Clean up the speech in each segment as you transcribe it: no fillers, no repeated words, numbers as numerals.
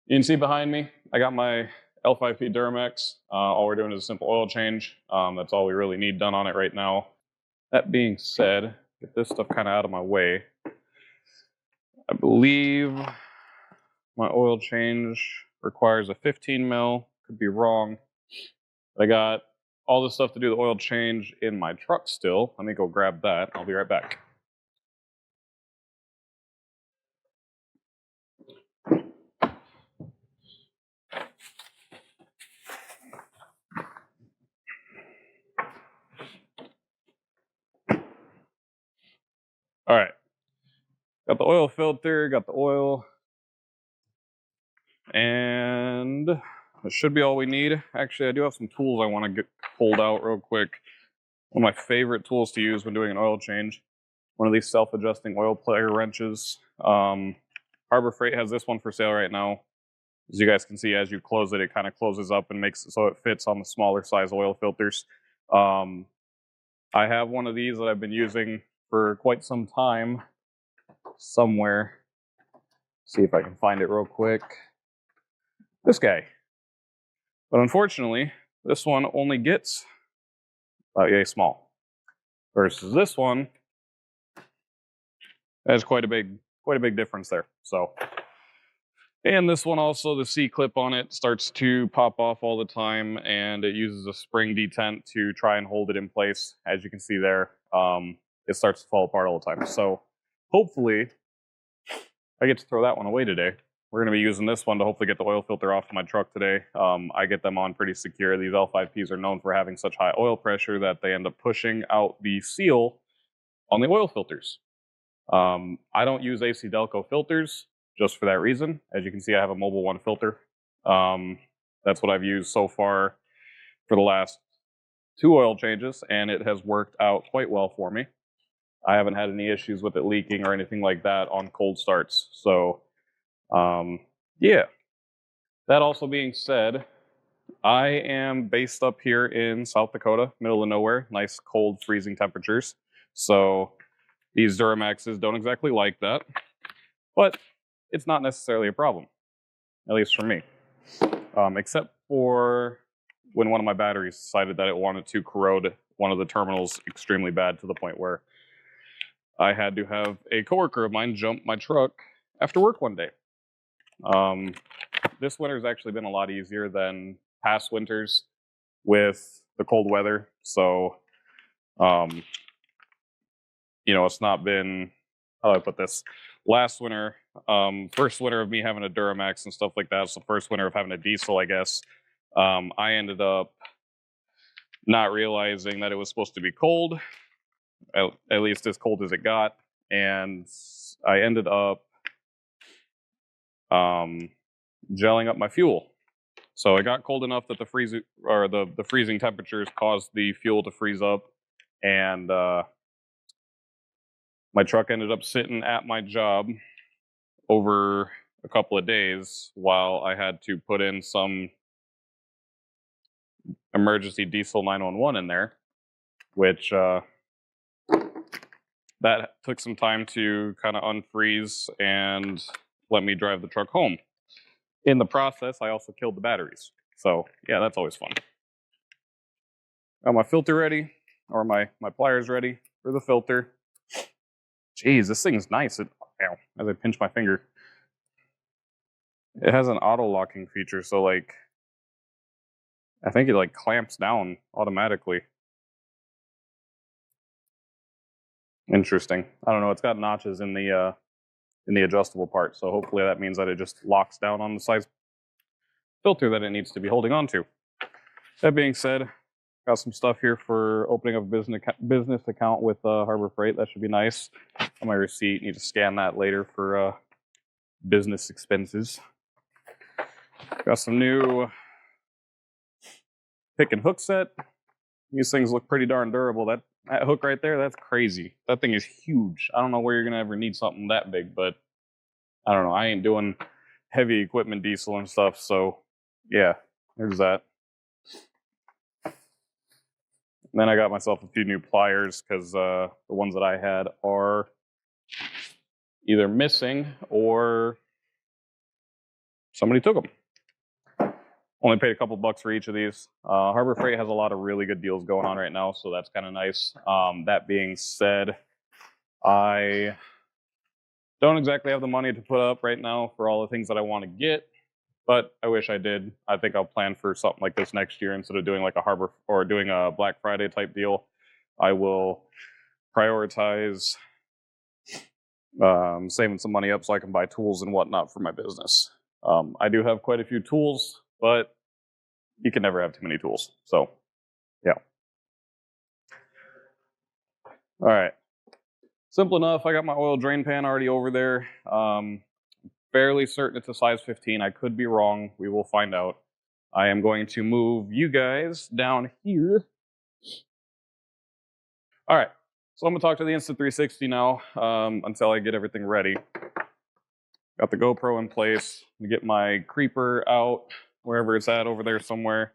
You can see behind me, I got my L5P Duramax. All we're doing is a simple oil change. That's all we really need done on it right now. That being said, get this stuff kind of out of my way. I believe my oil change requires a 15 mil. Could be wrong. But I got all the stuff to do the oil change in my truck still. Let me go grab that. I'll be right back. All right. Got the oil filter, got the oil, and that should be all we need. Actually, I do have some tools I want to get pulled out real quick. One of my favorite tools to use when doing an oil change. One of these self-adjusting oil player wrenches. Harbor Freight has this one for sale right now. As you guys can see, as you close it, it kind of closes up and makes it so it fits on the smaller size oil filters. I have one of these that I've been using for quite some time somewhere. See if I can find it real quick. This guy. But unfortunately, this one only gets about yay small. Versus this one, there's quite a big difference there. So, and this one also, the C-clip on it starts to pop off all the time, and it uses a spring detent to try and hold it in place. As you can see there, it starts to fall apart all the time. So hopefully I get to throw that one away today. We're going to be using this one to hopefully get the oil filter off my truck today. I get them on pretty secure. These L5Ps are known for having such high oil pressure that they end up pushing out the seal on the oil filters. I don't use AC Delco filters just for that reason. As you can see, I have a Mobile One filter. That's what I've used so far for the last 2 oil changes, and it has worked out quite well for me. I haven't had any issues with it leaking or anything like that on cold starts. So, yeah. That also being said, I am based up here in South Dakota, middle of nowhere, nice cold freezing temperatures. So these Duramaxes don't exactly like that, but it's not necessarily a problem, at least for me. Except for when one of my batteries decided that it wanted to corrode one of the terminals extremely bad to the point where I had to have a coworker of mine jump my truck after work one day. This winter's actually been a lot easier than past winters with the cold weather. So, it's not been, how do I put this? Last winter, first winter of me having a Duramax and stuff like that, so first winter of having a diesel, I guess, I ended up not realizing that it was supposed to be cold, at least as cold as it got, and I ended up gelling up my fuel. So it got cold enough that the freezing temperatures caused the fuel to freeze up, and my truck ended up sitting at my job over a couple of days while I had to put in some emergency diesel 911 in there, which that took some time to kind of unfreeze and let me drive the truck home. In the process, I also killed the batteries. So yeah, that's always fun. Got my filter ready, or my pliers ready for the filter. Jeez, this thing's nice. Ow, as I pinch my finger. It has an auto locking feature, so like, I think it like clamps down automatically. Interesting. I don't know. It's got notches in the adjustable part, so hopefully that means that it just locks down on the size filter that it needs to be holding on to. That being said, got some stuff here for opening up a business account with Harbor Freight. That should be nice. On my receipt, need to scan that later for business expenses. Got some new pick and hook set. These things look pretty darn durable. That hook right there, that's crazy. That thing is huge. I don't know where you're gonna ever need something that big, but I don't know. I ain't doing heavy equipment diesel and stuff, so yeah, there's that. And then I got myself a few new pliers because the ones that I had are either missing or somebody took them. Only paid a couple bucks for each of these. Harbor Freight has a lot of really good deals going on right now, so that's kind of nice. That being said, I don't exactly have the money to put up right now for all the things that I want to get, but I wish I did. I think I'll plan for something like this next year instead of doing like a Harbor or doing a Black Friday type deal. I will prioritize saving some money up so I can buy tools and whatnot for my business. I do have quite a few tools, but you can never have too many tools. So, yeah. All right. Simple enough. I got my oil drain pan already over there. Fairly certain it's a size 15. I could be wrong. We will find out. I am going to move you guys down here. All right. So I'm going to talk to the Insta360 now until I get everything ready. Got the GoPro in place. Get my creeper out wherever it's at over there somewhere.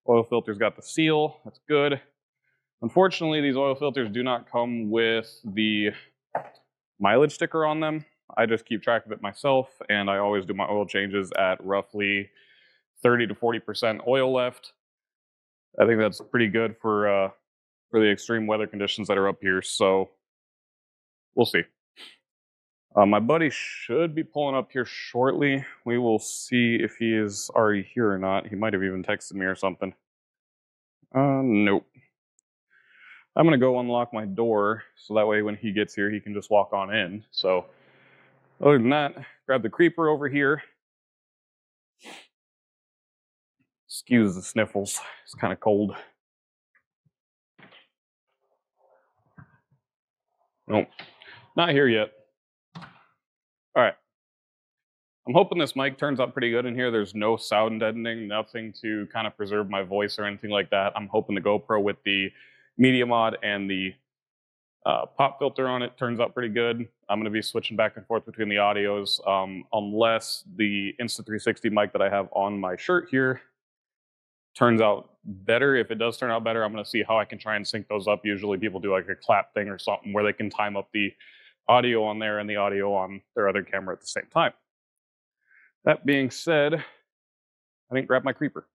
Oil filter's got the seal. That's good. Unfortunately, these oil filters do not come with the mileage sticker on them. I just keep track of it myself, and I always do my oil changes at roughly 30 to 40% oil left. I think that's pretty good for the extreme weather conditions that are up here, so we'll see. My buddy should be pulling up here shortly. We will see if he is already here or not. He might have even texted me or something. Nope. I'm going to go unlock my door, so that way when he gets here, he can just walk on in. So, other than that, grab the creeper over here. Excuse the sniffles. It's kind of cold. Nope. Not here yet. All right. I'm hoping this mic turns out pretty good in here. There's no sound deadening, nothing to kind of preserve my voice or anything like that. I'm hoping the GoPro with the media mod and the pop filter on it turns out pretty good. I'm going to be switching back and forth between the audios unless the Insta360 mic that I have on my shirt here turns out better. If it does turn out better, I'm going to see how I can try and sync those up. Usually people do like a clap thing or something where they can time up the audio on there and the audio on their other camera at the same time. That being said, I didn't grab my creeper.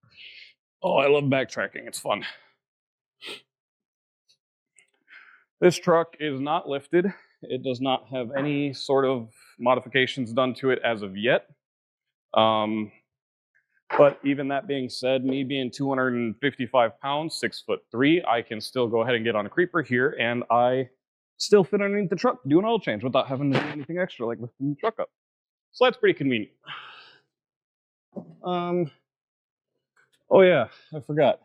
Oh, I love backtracking. It's fun. This truck is not lifted. It does not have any sort of modifications done to it as of yet. But even that being said, me being 255 pounds, 6'3", I can still go ahead and get on a creeper here, and I still fit underneath the truck, do an oil change without having to do anything extra like lifting the truck up. So that's pretty convenient. Oh yeah, I forgot.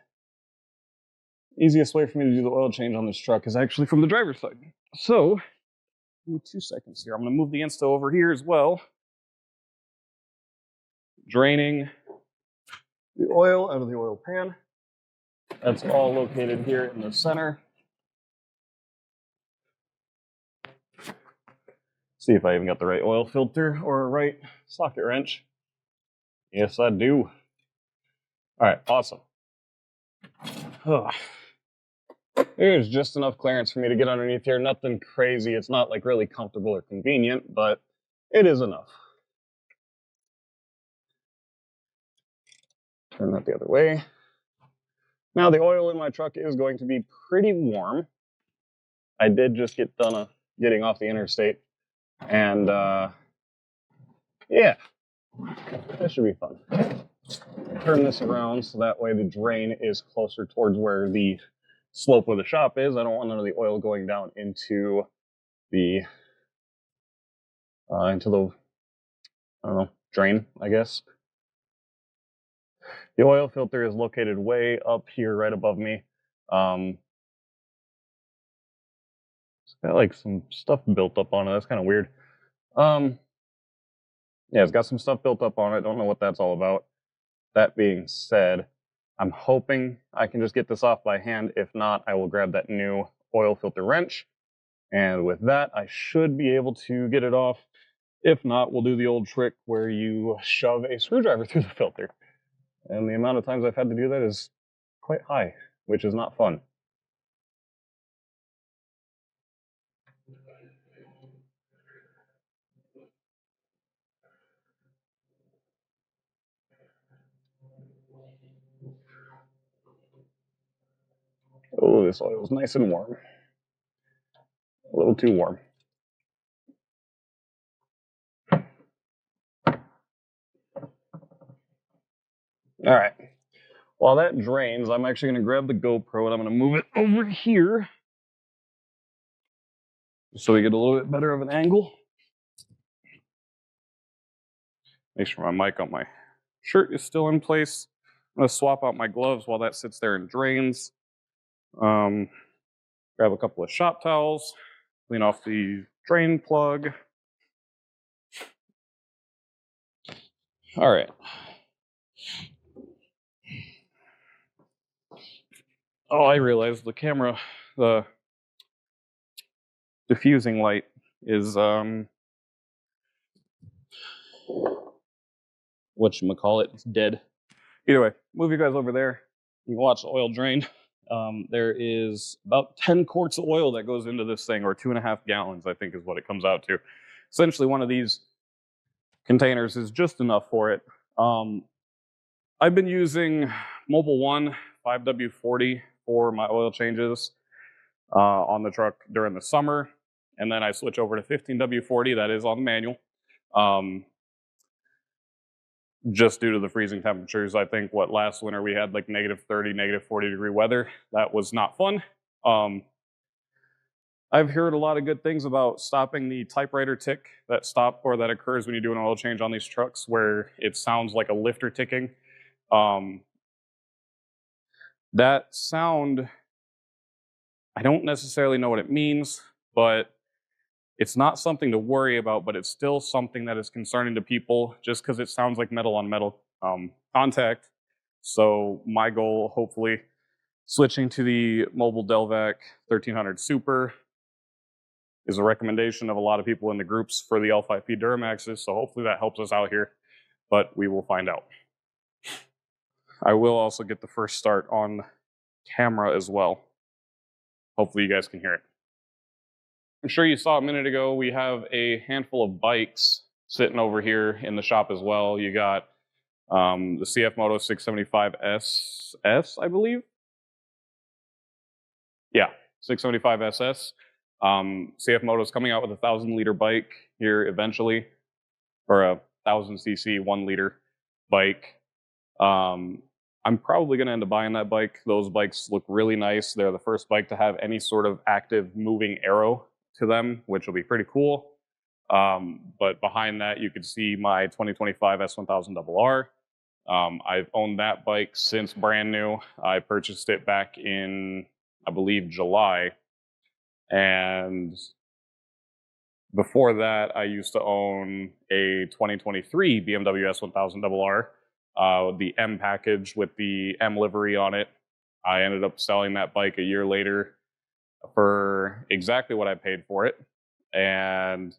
Easiest way for me to do the oil change on this truck is actually from the driver's side. So, give me 2 seconds here. I'm going to move the Insta over here as well. Draining the oil out of the oil pan. That's all located here in the center. See if I even got the right oil filter or a right socket wrench. Yes, I do. All right, awesome. Ugh. There's just enough clearance for me to get underneath here. Nothing crazy. It's not like really comfortable or convenient, but it is enough. Turn that the other way. Now the oil in my truck is going to be pretty warm. I did just get done getting off the interstate, and yeah, that should be fun. Turn this around so that way the drain is closer towards where the slope of the shop is. I don't want none of the oil going down into the I don't know, drain, I guess. The oil filter is located way up here, right above me. It's got like some stuff built up on it. That's kind of weird. Yeah, it's got some stuff built up on it. Don't know what that's all about. That being said, I'm hoping I can just get this off by hand. If not, I will grab that new oil filter wrench. And with that, I should be able to get it off. If not, we'll do the old trick where you shove a screwdriver through the filter. And the amount of times I've had to do that is quite high, which is not fun. Oh, this oil is nice and warm. A little too warm. All right. While that drains, I'm actually going to grab the GoPro and I'm going to move it over here so we get a little bit better of an angle. Make sure my mic on my shirt is still in place. I'm going to swap out my gloves while that sits there and drains. Grab a couple of shop towels, clean off the drain plug. All right. Oh, I realized the camera, the diffusing light is whatchamacallit, it's dead. Either way, move you guys over there. You can watch the oil drain. There is about 10 quarts of oil that goes into this thing, or 2.5 gallons, I think is what it comes out to. Essentially, one of these containers is just enough for it. I've been using Mobile One 5W40 for my oil changes on the truck during the summer, and then I switch over to 15W40, that is on the manual. Just due to the freezing temperatures. I think last winter we had like -30, -40 degree weather. That was not fun. I've heard a lot of good things about stopping the typewriter tick that occurs when you do an oil change on these trucks, where it sounds like a lifter ticking. That sound, I don't necessarily know what it means, but it's not something to worry about, but it's still something that is concerning to people just because it sounds like metal on metal contact. So my goal, hopefully, switching to the mobile Delvac 1300 Super is a recommendation of a lot of people in the groups for the L5P Duramaxes, so hopefully that helps us out here, but we will find out. I will also get the first start on camera as well. Hopefully you guys can hear it. I'm sure you saw a minute ago, we have a handful of bikes sitting over here in the shop as well. You got the CF Moto 675 SS, I believe. Yeah, 675 SS. CF Moto is coming out with a 1,000-liter bike here eventually, or a 1,000cc 1-liter bike. I'm probably going to end up buying that bike. Those bikes look really nice. They're the first bike to have any sort of active moving arrow to them, which will be pretty cool. But behind that, you can see my 2025 S1000RR. I've owned that bike since brand new. I purchased it back in, I believe, July. And before that, I used to own a 2023 BMW S1000RR, the M package with the M livery on it. I ended up selling that bike a year later for exactly what I paid for it. And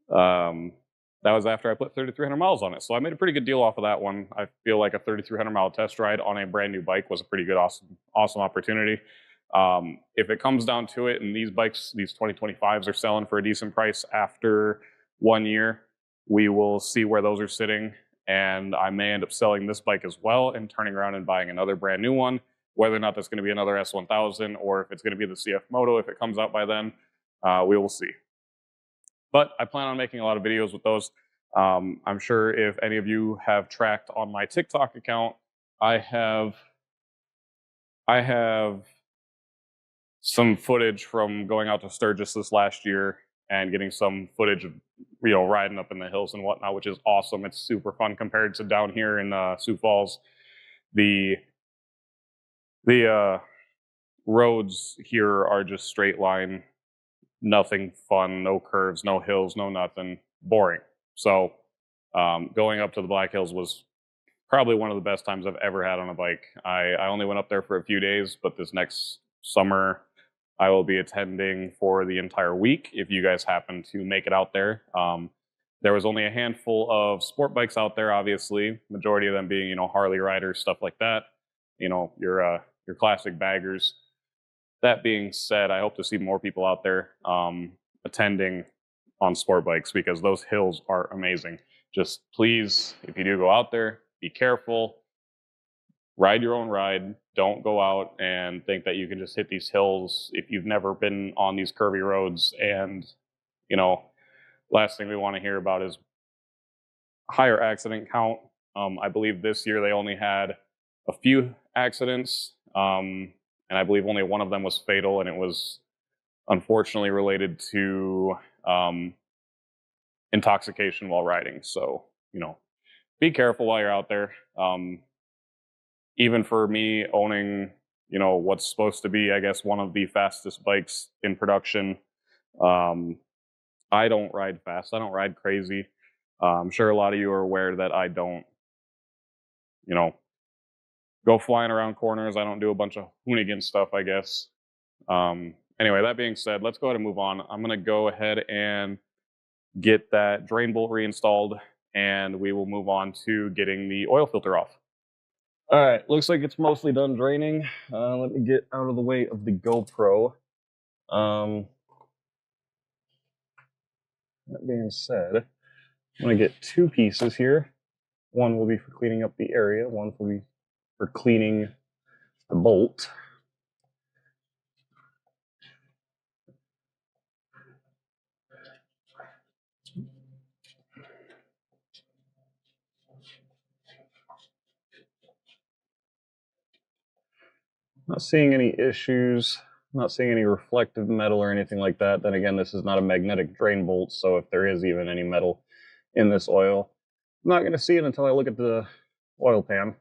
that was after I put 3,300 miles on it. So I made a pretty good deal off of that one. I feel like a 3,300 mile test ride on a brand new bike was a pretty good, awesome opportunity. If it comes down to it and these bikes, these 2025s are selling for a decent price after 1 year, we will see where those are sitting. And I may end up selling this bike as well and turning around and buying another brand new one. Whether or not that's going to be another S1000 or if it's going to be the CF Moto, if it comes out by then, we will see. But I plan on making a lot of videos with those. I'm sure if any of you have tracked on my TikTok account, I have some footage from going out to Sturgis this last year and getting some footage of, riding up in the hills and whatnot, which is awesome. It's super fun compared to down here in Sioux Falls. The roads here are just straight line, nothing fun, no curves, no hills, no nothing, boring. So going up to the Black Hills was probably one of the best times I've ever had on a bike. I only went up there for a few days, but this next summer I will be attending for the entire week if you guys happen to make it out there. There was only a handful of sport bikes out there, obviously, majority of them being, Harley riders, stuff like that, your classic baggers. That being said, I hope to see more people out there attending on sport bikes because those hills are amazing. Just please, if you do go out there, be careful. ride your own ride. Don't go out and think that you can just hit these hills if you've never been on these curvy roads. And, you know, last thing we want to hear about is higher accident count. I believe this year they only had a few accidents, and I believe only one of them was fatal, and it was unfortunately related to intoxication while riding. So, you know, be careful while you're out there. Even for me owning, you know, what's supposed to be, I guess, one of the fastest bikes in production, I don't ride fast. I don't ride crazy. I'm sure a lot of you are aware that I don't, you know, go flying around corners. I don't do a bunch of hoonigan stuff, I guess. Anyway, that being said, let's go ahead and move on. I'm going to go ahead and get that drain bolt reinstalled, and we will move on to getting the oil filter off. All right, looks like it's mostly done draining. Let me get out of the way of the GoPro. That being said, I'm going to get two pieces here. One will be for cleaning up the area, one will be for cleaning the bolt. Not seeing any issues, not seeing any reflective metal or anything like that. Then again, this is not a magnetic drain bolt, so if there is even any metal in this oil, I'm not going to see it until I look at the oil pan.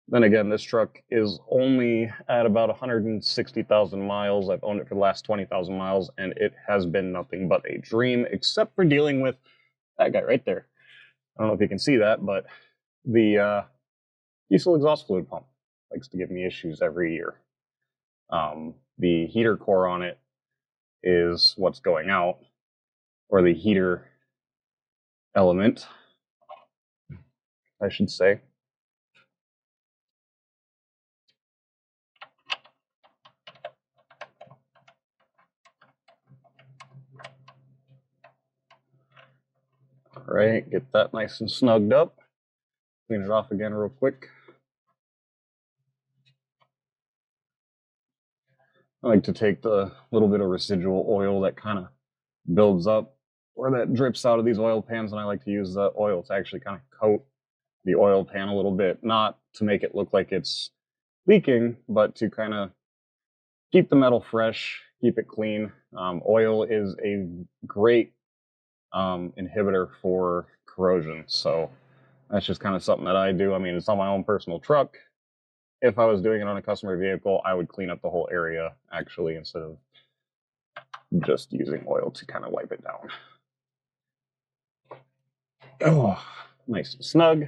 Then again, this truck is only at about 160,000 miles. I've owned it for the last 20,000 miles, and it has been nothing but a dream, except for dealing with that guy right there. I don't know if you can see that, but the diesel exhaust fluid pump likes to give me issues every year. The heater core on it is what's going out, or the heater element, I should say. All right, get that nice and snugged up. Clean it off again real quick. I like to take the little bit of residual oil that kind of builds up or that drips out of these oil pans, and I like to use the oil to actually kind of coat the oil pan a little bit, not to make it look like it's leaking, but to kind of keep the metal fresh, keep it clean. Oil is a great inhibitor for corrosion, so that's just kind of something that I do. I mean, it's on my own personal truck. If I was doing it on a customer vehicle, I would clean up the whole area, actually, instead of just using oil to kind of wipe it down. Oh, nice and snug.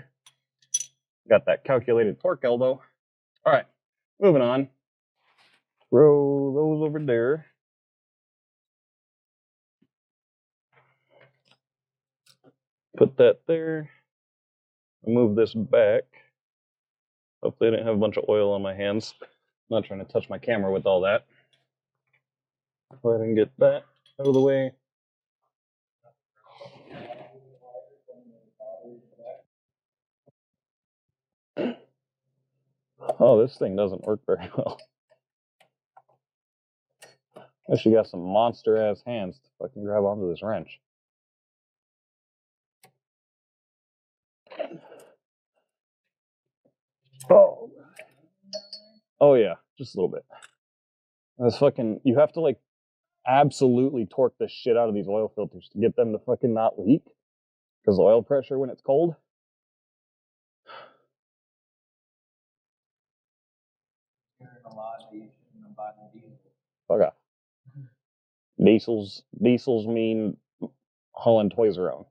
Got that calculated torque elbow. All right, moving on. Throw those over there. Put that there. Move this back. Hopefully I didn't have a bunch of oil on my hands. I'm not trying to touch my camera with all that. Go ahead and get that out of the way. Oh, this thing doesn't work very well. Actually got some monster-ass hands to fucking grab onto this wrench. Oh. Oh yeah, just a little bit. That's fucking, you have to like absolutely torque the shit out of these oil filters to get them to fucking not leak. Because the oil pressure when it's cold. Fuck off. Diesels mean hauling toys around.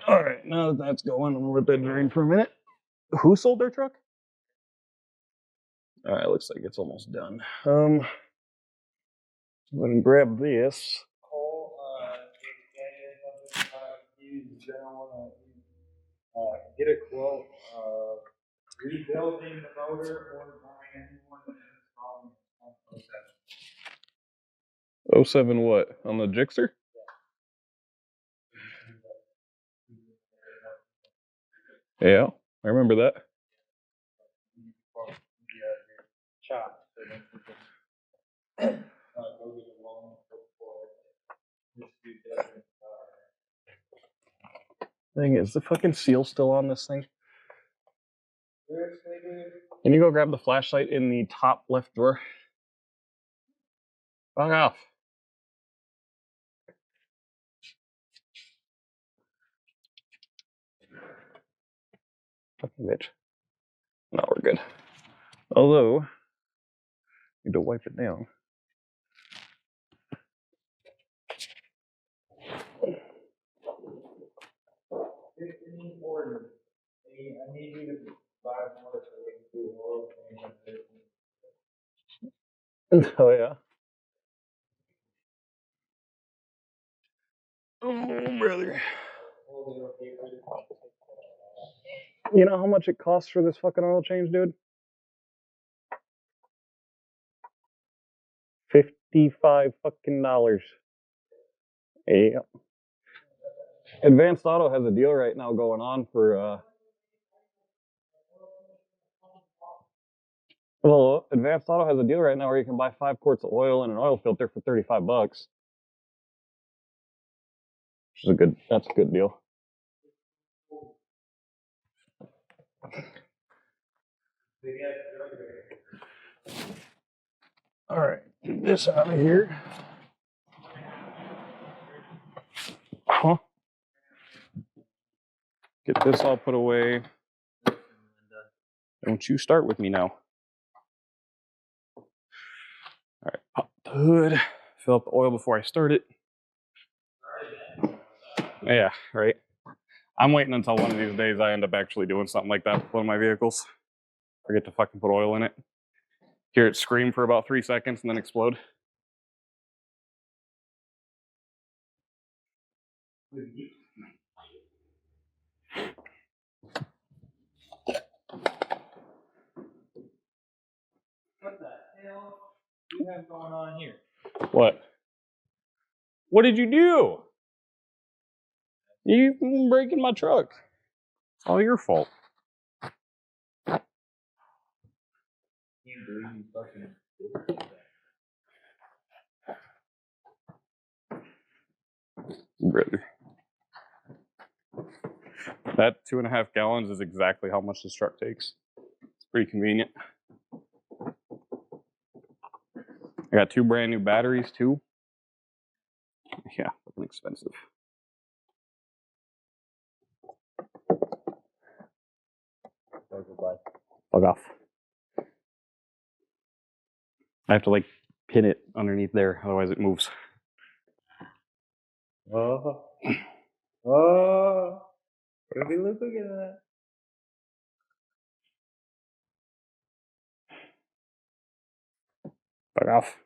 All right, now that that's going, I'm gonna let that drain for a minute. Who sold their truck? All right, looks like it's almost done. I'm gonna grab this. Get a quote. Rebuilding the motor or buying anyone installing 07. 07 what? On the Gixxer? Yeah, I remember that. Thing is, the fucking seal still on this thing? Can you go grab the flashlight in the top left drawer? Fuck off. Fucking bitch. No, we're good. Although, need to wipe it down. I need you to buy more so we can do oil change. Oh yeah. Oh brother. You know how much it costs for this fucking oil change, dude? $55 fucking dollars. Yeah. Advanced Auto has a deal right now going on for well, Advanced Auto has a deal right now where you can buy 5 quarts of oil and an oil filter for $35. Which is that's a good deal. All right, get this out of here. Huh? Get this all put away. Don't you start with me now. All right, pop the hood. Fill up the oil before I start it. Yeah, right. I'm waiting until one of these days I end up actually doing something like that with one of my vehicles. Forget to fucking put oil in it. Hear it scream for about 3 seconds and then explode. What the hell do you have going on here? What? What did you do? You breaking my truck. It's all your fault. Can't believe you fucking did that. Brother. That 2.5 gallons is exactly how much this truck takes. It's pretty convenient. I got 2 brand new batteries too. Yeah, fucking expensive. Fuck off. I have to like pin it underneath there, otherwise it moves. Oh. Oh. What are we looking at? Fuck off.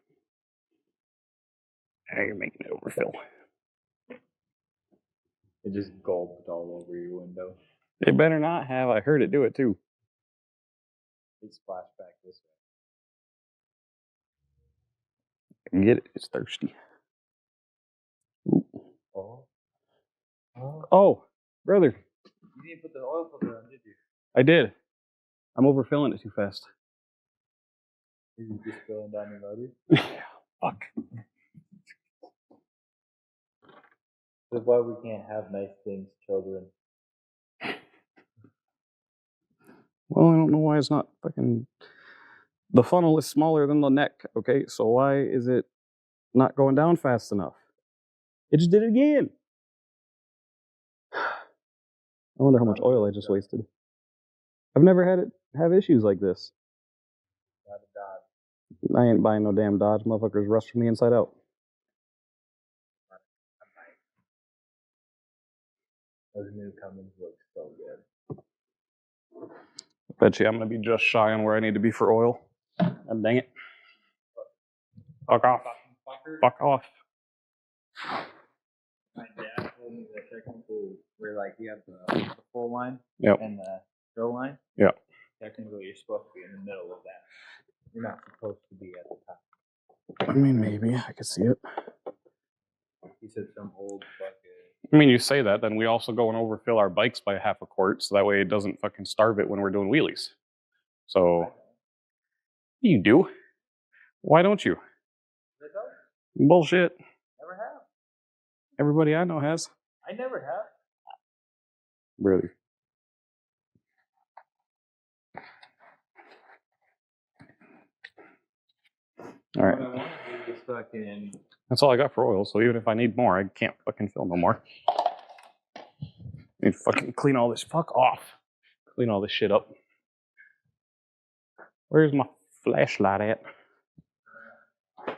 Now you're making it overfill. It just gulped all over your window. It better not have. I heard it do it too. It splashed back this I get it. It's thirsty. Ooh. way. Oh, brother. You didn't put the oil filter on, did you? I did. I'm overfilling it too fast. Is it just spilling down your motor? Yeah. Fuck. That's why we can't have nice things, children. Well, I don't know why it's not fucking... The funnel is smaller than the neck, okay? So why is it not going down fast enough? It just did it again. I wonder how much oil I just wasted. I've never had it have issues like this. Not a Dodge. I ain't buying no damn Dodge. Motherfuckers rust from the inside out. Those new Cummins look so good. Bet you I'm gonna be just shy on where I need to be for oil. God dang it. Fuck off. Fuck off. My dad told me that technically where like you have the full line Yep. and the show line. Yeah. Technically you're supposed to be in the middle of that. You're not supposed to be at the top. I mean, maybe. I could see it. He said some old fucking I mean, you say that, then we also go and overfill our bikes by half a quart, so that way it doesn't fucking starve it when we're doing wheelies. So, you do. Why don't you? I don't. Bullshit. Never have. Everybody I know has. I never have. Really. All right. What I want to do is fucking. That's all I got for oil, so even if I need more, I can't fucking fill no more. I need to fucking clean all this fuck off. Clean all this shit up. Where's my flashlight at? I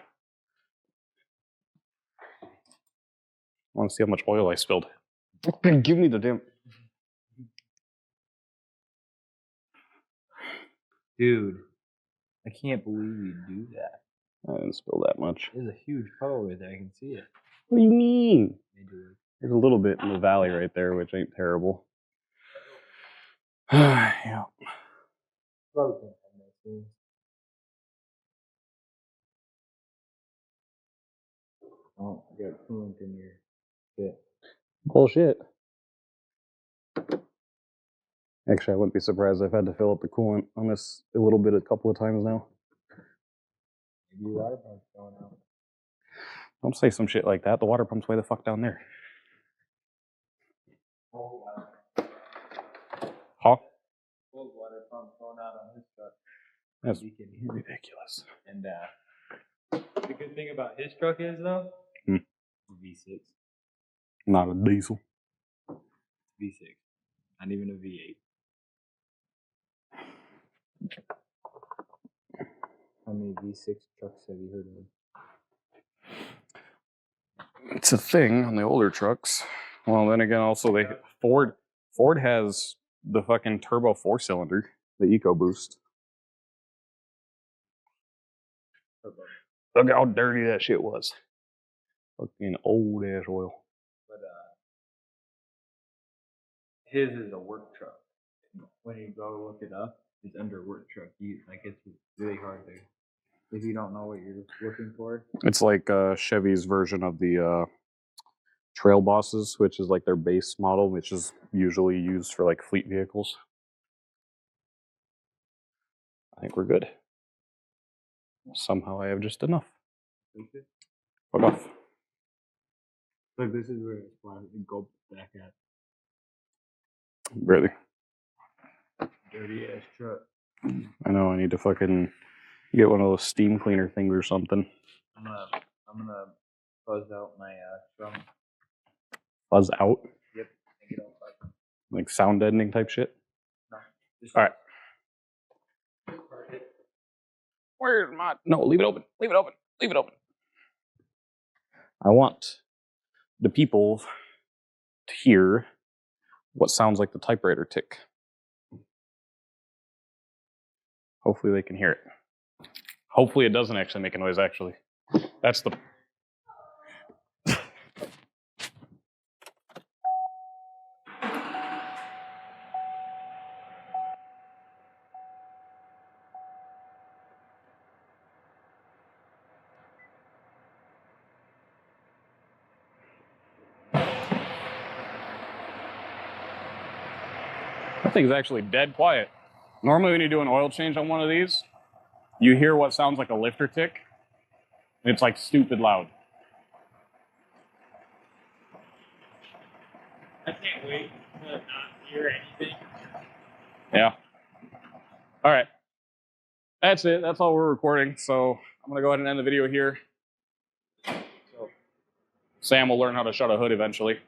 want to see how much oil I spilled. Give me the damn. Dude, I can't believe you do that. I didn't spill that much. There's a huge puddle right there. I can see it. What do you mean? They do it. There's a little bit in the valley right there, which ain't terrible. Yeah. Probably can't have no things. Oh, you got coolant in your shit. Bullshit. Actually, I wouldn't be surprised if I've had to fill up the coolant on this a little bit a couple of times now. Maybe your water pump's going out. Don't say some shit like that. The water pump's way the fuck down there. Cold water. Huh? Cold water pump going out on his truck. That's You can- ridiculous. And the good thing about his truck is though, V6. Not a diesel. V6. Not even a V8. How many V6 trucks have you heard of? It's a thing on the older trucks. Well, then again, also Ford has the fucking turbo 4-cylinder, the EcoBoost. Look how dirty that shit was. Fucking old ass oil. But his is a work truck. When you go look it up, it's under work truck. It's really hard to, if you don't know what you're looking for. It's like Chevy's version of the Trail Bosses, which is like their base model, which is usually used for like fleet vehicles. I think we're good. Somehow I have just enough. Fuck off. Look, this is where it's flat and go back at. Really? Dirty ass truck. I know, I need to fucking get one of those steam cleaner things or something. I'm gonna fuzz out my drum. Fuzz out? Yep. Make it all fuzz. Like sound deadening type shit? No. Just Alright. Where's my... No, leave it open. Leave it open. Leave it open. I want the people to hear what sounds like the typewriter tick. Hopefully they can hear it. Hopefully it doesn't actually make a noise, actually. That's the... That thing's actually dead quiet. Normally when you do an oil change on one of these, you hear what sounds like a lifter tick. And it's like stupid loud. I can't wait to not hear anything. Yeah. All right. That's it. That's all we're recording. So I'm going to go ahead and end the video here. So Sam will learn how to shut a hood eventually.